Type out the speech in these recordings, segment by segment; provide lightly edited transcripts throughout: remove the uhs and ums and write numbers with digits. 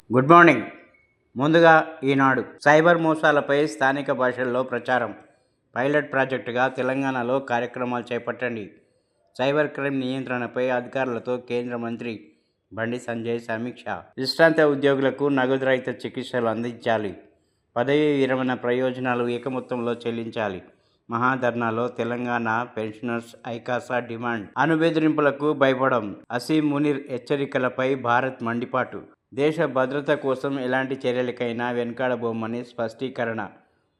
Good morning. ముందుగా ఈనాడు cyber మోసాలపై స్థానిక భాషల్లో ప్రచారం పైలట్ ప్రాజెక్టుగా తెలంగాణలో కార్యక్రమాలు చేపట్టండి. సైబర్ క్రైమ్ నియంత్రణపై అధికారులతో కేంద్ర మంత్రి బండి సంజయ్ సమీక్ష. విశ్రాంత ఉద్యోగులకు నగదు రహిత చికిత్సలు అందించాలి. పదవీ విరమణ ప్రయోజనాలు ఏకమొత్తంలో చెల్లించాలి. మహాధర్నాలో తెలంగాణ పెన్షనర్స్ ఐకాసా డిమాండ్. అణుబెదిరింపులకు భయపడం. అసీం మునీర్ హెచ్చరికలపై భారత్ మండిపాటు. దేశ భద్రత కోసం ఎలాంటి చర్యలకైనా వెనుకాడబోమని స్పష్టీకరణ.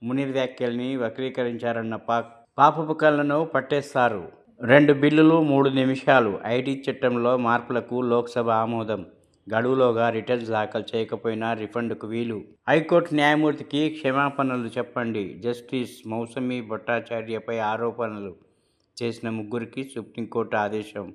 మునీర్ వ్యాఖ్యల్ని వక్రీకరించారన్న పాక్. పాపపు కళ్ళను పట్టేస్తారు. 2 బిల్లులు 3 నిమిషాలు. ఐటీ చట్టంలో మార్పులకు లోక్సభ ఆమోదం. గడువులోగా రిటర్న్స్ దాఖలు చేయకపోయినా రిఫండ్కు వీలు. హైకోర్టు న్యాయమూర్తికి క్షమాపణలు చెప్పండి. జస్టిస్ మౌసమి భట్టాచార్యపై ఆరోపణలు చేసిన 3కి సుప్రీంకోర్టు ఆదేశం.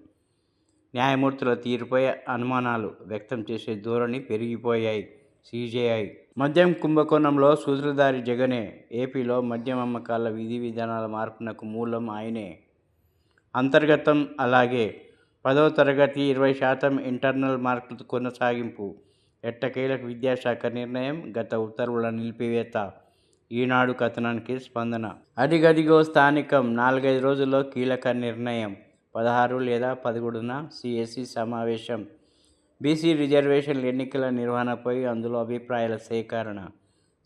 న్యాయమూర్తుల తీరుపై అనుమానాలు వ్యక్తం చేసే ధోరణి పెరిగిపోయాయి. సిజేఐ. మద్యం కుంభకోణంలో సూత్రధారి జగనే. ఏపీలో మద్యం అమ్మకాల విధి విధానాల మార్పునకు మూలం ఆయనే. అంతర్గతం అలాగే 10వ తరగతి 20% ఇంటర్నల్ మార్కులు కొనసాగింపు. ఎట్టకేలకు విద్యాశాఖ నిర్ణయం. గత ఉత్తర్వుల నిలిపివేత. ఈనాడు కథనానికి స్పందన. అదిగదిగో స్థానికం. 4-5 రోజుల్లో కీలక నిర్ణయం. 16 లేదా 17న సిఎస్సి సమావేశం. బీసీ రిజర్వేషన్ల ఎన్నికల నిర్వహణపై అందులో అభిప్రాయాల సేకరణ.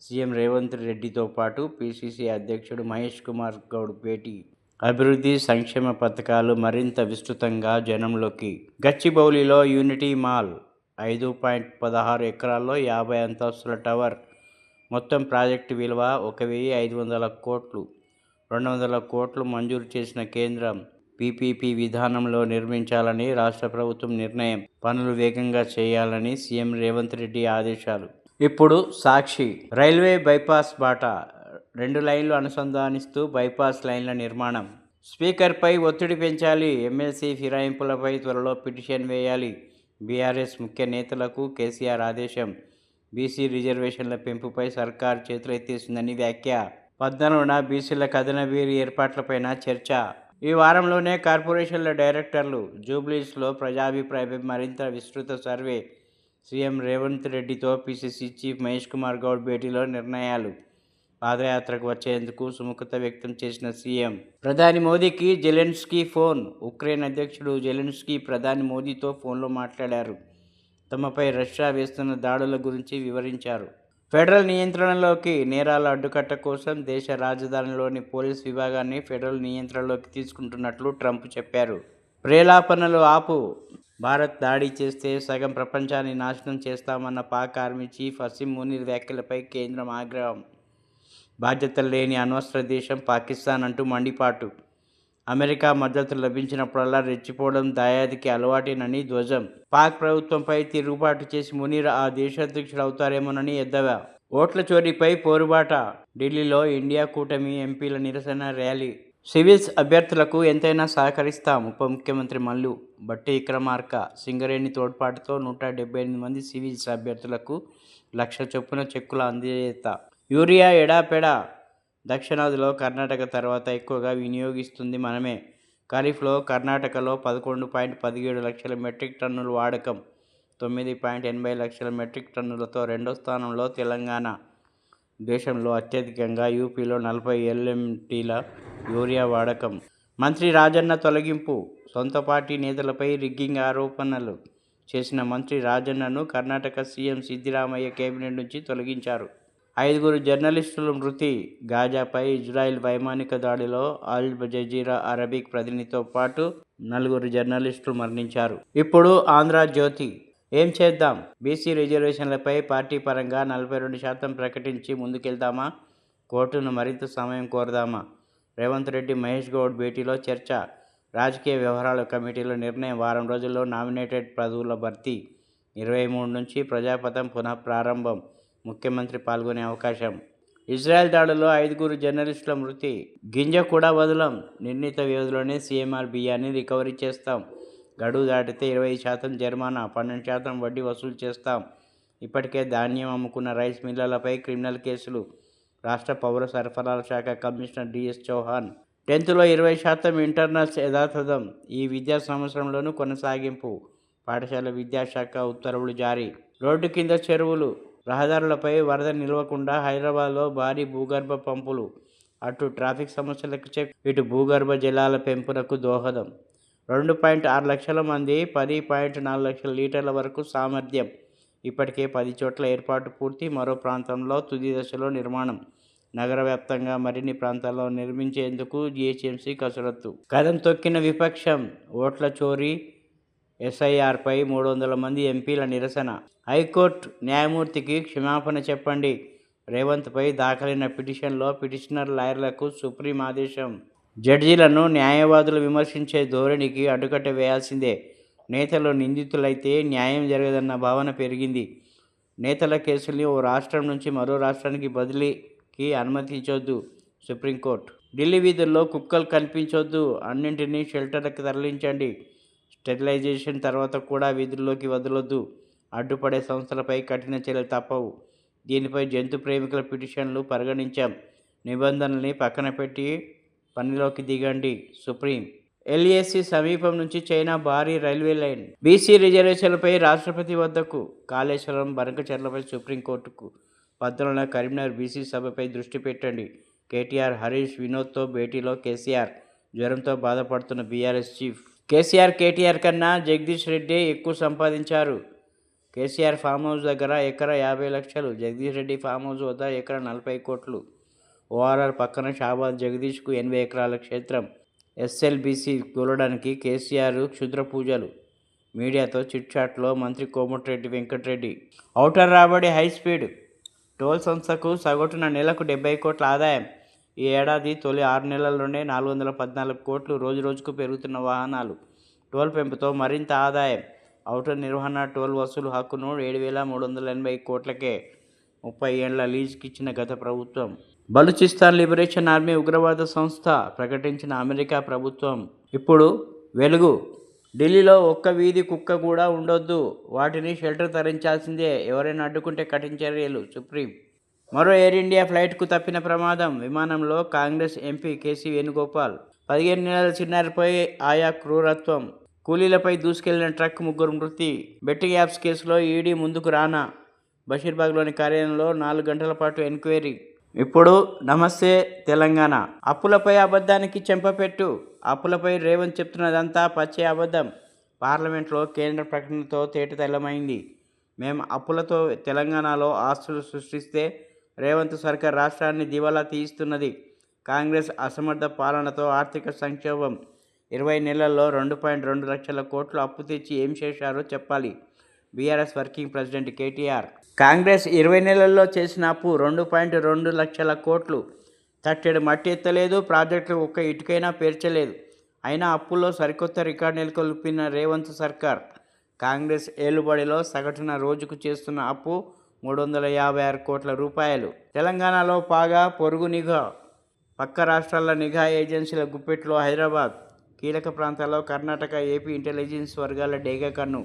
సీఎం రేవంత్ రెడ్డితో పాటు పీసీసీ అధ్యక్షుడు మహేష్ కుమార్ గౌడ్ భేటీ. అభివృద్ధి సంక్షేమ పథకాలు మరింత విస్తృతంగా జనంలోకి. గచ్చిబౌలిలో యూనిటీ మాల్. 5.16 ఎకరాల్లో 50 అంతస్తుల టవర్. మొత్తం ప్రాజెక్టు విలువ 1,500 కోట్లు. 200 కోట్లు మంజూరు చేసిన కేంద్రం. పీపీపీ విధానంలో నిర్మించాలని రాష్ట్ర ప్రభుత్వం నిర్ణయం. పనులు వేగంగా చేయాలని సీఎం రేవంత్ రెడ్డి ఆదేశాలు. ఇప్పుడు సాక్షి. రైల్వే బైపాస్ బాట. 2 లైన్లు అనుసంధానిస్తూ బైపాస్ లైన్ల నిర్మాణం. స్పీకర్పై ఒత్తిడి పెంచాలి. ఎమ్మెల్సీ ఫిరాయింపులపై త్వరలో పిటిషన్ వేయాలి. బీఆర్ఎస్ ముఖ్య నేతలకు కేసీఆర్ ఆదేశం. బీసీ రిజర్వేషన్ల పెంపుపై సర్కారు చేతులెత్తేసిందని వ్యాఖ్య. 14న బీసీల కథనబీరి ఏర్పాట్లపైన చర్చ. ఈ వారంలోనే కార్పొరేషన్ల డైరెక్టర్లు. జూబ్లీస్లో ప్రజాభిప్రాయంపై మరింత విస్తృత సర్వే. సీఎం రేవంత్ రెడ్డితో పీసీసీ చీఫ్ మహేష్ కుమార్ గౌడ్ భేటీలో నిర్ణయాలు. పాదయాత్రకు వచ్చేందుకు సుముఖత వ్యక్తం చేసిన సీఎం. ప్రధాని మోదీకి జెలెన్స్కీ ఫోన్. ఉక్రెయిన్ అధ్యక్షుడు జెలెన్స్కీ ప్రధాని మోదీతో ఫోన్లో మాట్లాడారు. తమపై రష్యా వేస్తున్న దాడుల గురించి వివరించారు. ఫెడరల్ నియంత్రణలోకి. నేరాల అడ్డుకట్ట కోసం దేశ రాజధానిలోని పోలీస్ విభాగాన్ని ఫెడరల్ నియంత్రణలోకి తీసుకుంటున్నట్లు ట్రంప్ చెప్పారు. ప్రేలాపనలు ఆపు. భారత్ దాడి చేస్తే సగం ప్రపంచాన్ని నాశనం చేస్తామన్న పాక్ ఆర్మీ చీఫ్ అసీం మునీర్ వ్యాఖ్యలపై కేంద్రం ఆగ్రహం. బాధ్యతలు లేని అనవసర దేశం పాకిస్తాన్ అంటూ మండిపాటు. అమెరికా మద్దతు లభించినప్పుడల్లా రెచ్చిపోవడం దాయాదికి అలవాటేనని ధ్వజం. పాక్ ప్రభుత్వంపై తిరుగుబాటు చేసి మునీర్ ఆ దేశాధ్యక్షుడు అవుతారేమోనని ఎద్దవా. ఓట్ల చోరీపై పోరుబాట. ఢిల్లీలో ఇండియా కూటమి ఎంపీల నిరసన ర్యాలీ. సివిల్స్ అభ్యర్థులకు ఎంతైనా సహకరిస్తాం. ఉప ముఖ్యమంత్రి మల్లు భట్టి విక్రమార్క. సింగరేణి తోడ్పాటుతో 178 మంది సివిల్స్ అభ్యర్థులకు 1,00,000 చొప్పున చెక్కుల అందజేత. యూరియా ఎడాపెడా. దక్షిణాదిలో కర్ణాటక తర్వాత ఎక్కువగా వినియోగిస్తుంది మనమే. ఖరీఫ్లో కర్ణాటకలో 11.17 లక్షల మెట్రిక్ టన్నుల వాడకం. 9.80 లక్షల మెట్రిక్ టన్నులతో రెండో స్థానంలో తెలంగాణ. దేశంలో అత్యధికంగా యూపీలో 40 LMTల యూరియా వాడకం. మంత్రి రాజన్న తొలగింపు. సొంత పార్టీ నేతలపై రిగ్గింగ్ ఆరోపణలు చేసిన మంత్రి రాజన్నను కర్ణాటక సీఎం సిద్దిరామయ్య కేబినెట్ నుంచి తొలగించారు. 5 జర్నలిస్టుల మృతి. గాజాపై ఇజ్రాయెల్ వైమానిక దాడిలో అల్ జజీరా అరబిక్ ప్రతినిధితో పాటు 4 జర్నలిస్టులు మరణించారు. ఇప్పుడు ఆంధ్రజ్యోతి. ఏం చేద్దాం. బీసీ రిజర్వేషన్లపై పార్టీ పరంగా 42% ప్రకటించి ముందుకెళ్దామా, కోర్టును మరింత సమయం కోరదామా? రేవంత్ రెడ్డి మహేష్ గౌడ్ భేటీలో చర్చ. రాజకీయ వ్యవహారాల కమిటీలో నిర్ణయం. వారం రోజుల్లో నామినేటెడ్ పదవుల భర్తీ. 23 నుంచి ప్రజాపథం పునః ప్రారంభం. ముఖ్యమంత్రి పాల్గొనే అవకాశం. ఇజ్రాయెల్ దాడుల్లో 5 జర్నలిస్టుల మృతి. గింజ కూడా వదలం. నిర్ణీత వ్యవధిలోనే సీఎంఆర్ బియ్యాన్ని రికవరీ చేస్తాం. గడువు దాటితే 25% జరిమానా, 12% వడ్డీ వసూలు చేస్తాం. ఇప్పటికే ధాన్యం అమ్ముకున్న రైస్ మిల్లర్లపై క్రిమినల్ కేసులు. రాష్ట్ర పౌర సరఫరాల శాఖ కమిషనర్ డిఎస్ చౌహాన్. 10థ్లో 20% ఇంటర్నల్స్ యథాతథం. ఈ విద్యా సంవత్సరంలోనూ కొనసాగింపు. పాఠశాల విద్యాశాఖ ఉత్తర్వులు జారీ. రోడ్డు కింద చెరువులు, రహదారులపై వరద నిలవకుండా హైదరాబాద్లో భారీ భూగర్భ పంపులు. అటు ట్రాఫిక్ సమస్యలకు చెక్, ఇటు భూగర్భ జలాల పెంపునకు దోహదం. 2.6 లక్షల మంది, 10.4 లక్షల లీటర్ల వరకు సామర్థ్యం. ఇప్పటికే 10 చోట్ల ఏర్పాటు పూర్తి, మరో ప్రాంతంలో తుది దశలో నిర్మాణం. నగర వ్యాప్తంగా మరిన్ని ప్రాంతాల్లో నిర్మించేందుకు జీహెచ్ఎంసీ కసరత్తు. కదం తొక్కిన విపక్షం, ఓట్ల చోరీ, ఎస్ఐఆర్పై 300 మంది ఎంపీల నిరసన. హైకోర్టు న్యాయమూర్తికి క్షమాపణ చెప్పండి. రేవంత్పై దాఖలైన పిటిషన్లో పిటిషనర్ లాయర్లకు సుప్రీం ఆదేశం. జడ్జీలను న్యాయవాదులు విమర్శించే ధోరణికి అడ్డుకట్ట వేయాల్సిందే. నేతలు నిందితులైతే న్యాయం జరగదన్న భావన పెరిగింది. నేతల కేసుల్ని ఓ రాష్ట్రం నుంచి మరో రాష్ట్రానికి బదిలీకి అనుమతించొద్దు సుప్రీంకోర్టు. ఢిల్లీ వీధుల్లో కుక్కలు కనిపించొద్దు, అన్నింటినీ షెల్టర్లకు తరలించండి. స్టెరిలైజేషన్ తర్వాత కూడా వీధుల్లోకి వదలొద్దు. అడ్డుపడే సంస్థలపై కఠిన చర్యలు తప్పవు. దీనిపై జంతు ప్రేమికుల పిటిషన్లు పరిగణించాం. నిబంధనల్ని పక్కన పెట్టి పనిలోకి దిగండి సుప్రీం. ఎల్ఏసీ సమీపం నుంచి చైనా భారీ రైల్వే లైన్. బీసీ రిజర్వేషన్లపై రాష్ట్రపతి వద్దకు. కాళేశ్వరం, బనకచెర్లపై సుప్రీంకోర్టుకు. 14న కరీంనగర్ బీసీ సభపై దృష్టి పెట్టండి. కేటీఆర్, హరీష్, వినోద్తో భేటీలో కేసీఆర్. జ్వరంతో బాధపడుతున్న బీఆర్ఎస్ చీఫ్. కేసీఆర్, కేటీఆర్ కన్నా జగదీష్ రెడ్డి ఎక్కువ సంపాదించారు. కేసీఆర్ ఫామ్ హౌస్ దగ్గర ఎకరా 50 లక్షలు, జగదీష్ రెడ్డి ఫామ్ హౌస్ వద్ద ఎకరా 40 కోట్లు. ఓఆర్ఆర్ పక్కన షాబాద్ జగదీష్కు 80 ఎకరాల క్షేత్రం. ఎస్ఎల్బీసీ కూలడానికి కేసీఆర్ క్షుద్ర పూజలు. మీడియాతో చిట్చాట్లో మంత్రి కోమటిరెడ్డి వెంకటరెడ్డి. ఔటర్ రాబడి హైస్పీడ్. టోల్ సంస్థకు సగటున నెలకు 70 కోట్ల ఆదాయం. ఈ ఏడాది తొలి 6 నెలల్లోనే 414 కోట్లు. రోజురోజుకు పెరుగుతున్న వాహనాలు. టోల్ పెంపుతో మరింత ఆదాయం. ఔటర్ నిర్వహణ, టోల్ వసూలు హక్కును 7,380 కోట్లకే 30 ఏళ్ల లీజుకిచ్చిన గత ప్రభుత్వం. బలూచిస్తాన్ లిబరేషన్ ఆర్మీ ఉగ్రవాద సంస్థ ప్రకటించిన అమెరికా ప్రభుత్వం. ఇప్పుడు వెలుగు. ఢిల్లీలో ఒక్క వీధి కుక్క కూడా ఉండొద్దు, వాటిని షెల్టర్ తరలించాల్సిందే. ఎవరైనా అడ్డుకుంటే కఠిన చర్యలు సుప్రీం. మరో ఎయిర్ ఇండియా ఫ్లైట్కు తప్పిన ప్రమాదం. విమానంలో కాంగ్రెస్ ఎంపీ కేసీ వేణుగోపాల్. 15 నెలల చిన్నారిపై ఆయా క్రూరత్వం. కూలీలపై దూసుకెళ్లిన ట్రక్, 3 మృతి. బెట్టింగ్ యాప్స్ కేసులో ఈడీ ముందుకు రానా. బషీర్బాగ్లోని కార్యాలయంలో 4 గంటల పాటు ఎంక్వైరీ. ఇప్పుడు నమస్తే తెలంగాణ. అప్పులపై అబద్ధానికి చెంపపెట్టు. అప్పులపై రేవంత్ చెప్తున్నదంతా పచ్చి అబద్ధం. పార్లమెంట్లో కేంద్ర ప్రకటనతో తేటతెల్లమైంది. మేం అప్పులతో తెలంగాణలో ఆస్తులు సృష్టిస్తే రేవంత్ సర్కార్ రాష్ట్రాన్ని దివాలా తీయిస్తున్నది. కాంగ్రెస్ అసమర్థ పాలనతో ఆర్థిక సంక్షోభం. 20 నెలల్లో 2.2 లక్షల కోట్లు అప్పు తెచ్చి ఏం చేశారో చెప్పాలి. BRS working president KTR. Congress 20 నెలల్లో చేసిన అప్పు 2.2 లక్షల కోట్లు. తట్టెడు మట్టి ఎత్తలేదు, ప్రాజెక్టులు ఒక్క ఇటుకైనా పేర్చలేదు. అయినా అప్పుల్లో సరికొత్త రికార్డు నెలకొల్పిన రేవంత్ సర్కార్. కాంగ్రెస్ ఏలుబడిలో సగటున రోజుకు చేస్తున్న అప్పు 356 కోట్ల రూపాయలు. తెలంగాణలో పాగా, పొరుగు నిఘా. పక్క రాష్ట్రాల నిఘా ఏజెన్సీల గుప్పెట్లో హైదరాబాద్. కీలక ప్రాంతాల్లో కర్ణాటక, ఏపీ ఇంటెలిజెన్స్ వర్గాల డేగ కన్ను.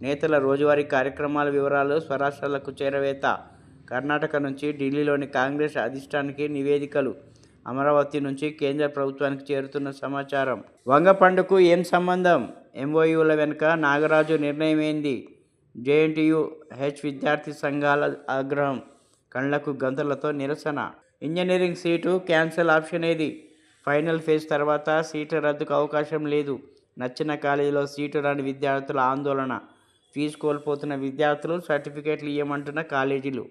నేతల రోజువారీ కార్యక్రమాల వివరాలు స్వరాష్ట్రాలకు చేరవేత. కర్ణాటక నుంచి ఢిల్లీలోని కాంగ్రెస్ అధిష్టానానికి నివేదికలు. అమరావతి నుంచి కేంద్ర ప్రభుత్వానికి చేరుతున్న సమాచారం. వంగపండుకు ఏం సంబంధం? ఎంఓయూల వెనుక నాగరాజు నిర్ణయం ఏంది? జేఎన్టీయూ హెచ్ విద్యార్థి సంఘాల ఆగ్రహం. కళ్లకు గంతలతో నిరసన. ఇంజనీరింగ్ సీటు క్యాన్సల్ ఆప్షన్ ఏది? ఫైనల్ ఫేజ్ తర్వాత సీట్ల రద్దుకు అవకాశం లేదు. నచ్చిన కాలేజీలో సీటు రాని విద్యార్థుల ఆందోళన. ఫీజు కోల్పోతున్న విద్యార్థులు, సర్టిఫికేట్లు ఇవ్వమంటున్న కాలేజీలు.